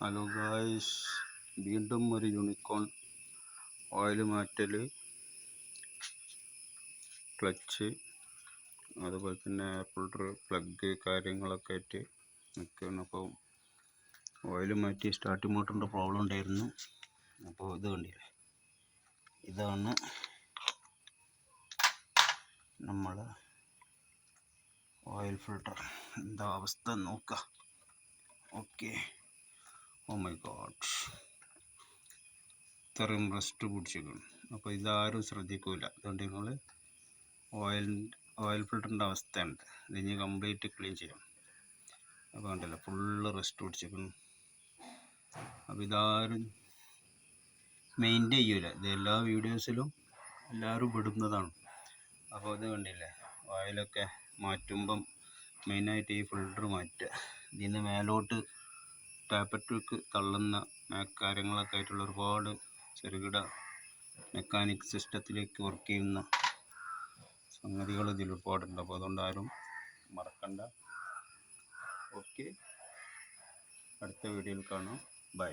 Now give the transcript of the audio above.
Hello guys, വീണ്ടും ഒരു unicorn oil മാറ്റൽ, clutch, അതുപോലെ തന്നെ ഫിൽട്ടർ പ്ലഗ് കാര്യങ്ങളൊക്കെ ആയിട്ട് നിൽക്കുകയാണ്. അപ്പോൾ ഓയിൽ മാറ്റി സ്റ്റാർട്ടിംഗ് മോട്ടറിൻ്റെ പ്രോബ്ലം ഉണ്ടായിരുന്നു. അപ്പോൾ ഇത് കണ്ടില്ലേ, ഇതാണ് നമ്മൾ ഓയിൽ ഫിൽട്ടർ. എന്താ അവസ്ഥ നോക്കുക. ഓക്കെ, ഓ മൈ ഗോഡ്, ഇത്രയും റസ്റ്റ് പിടിച്ചിരിക്കണം. അപ്പോൾ ഇതാരും ശ്രദ്ധിക്കില്ല. അതുകൊണ്ട് നിങ്ങൾ ഓയിൽ ഫിൽറ്ററിൻ്റെ അവസ്ഥയുണ്ട്. ഇതിന് കംപ്ലീറ്റ് ക്ലീൻ ചെയ്യണം. അപ്പോൾ കണ്ടല്ലോ, ഫുള്ള് റസ്റ്റ് പിടിച്ചിരിക്കണം. അപ്പോൾ ഇതാരും മെയിൻറ്റെയിൻ ചെയ്യൂല. ഇത് എല്ലാ വീഡിയോസിലും എല്ലാവരും വിടുന്നതാണ്. അപ്പോൾ ഇത് കണ്ടില്ലേ, ഓയിലൊക്കെ മാറ്റുമ്പം മെയിനായിട്ട് ഈ ഫിൽറ്റർ മാറ്റുക. ഇതിന് മേലോട്ട് ടാപ്പറ്റിലേക്ക് തള്ളുന്ന കാര്യങ്ങളൊക്കെ ആയിട്ടുള്ള ഒരുപാട് ചെറുകിട മെക്കാനിക് സിസ്റ്റത്തിലേക്ക് വർക്ക് ചെയ്യുന്ന സംഗതികൾ ഇതിൽ ഒരുപാടുണ്ട്. അപ്പോൾ അതുകൊണ്ട് ആരും മറക്കണ്ട. ഓക്കെ, അടുത്ത വീഡിയോയിൽ കാണാം. ബൈ.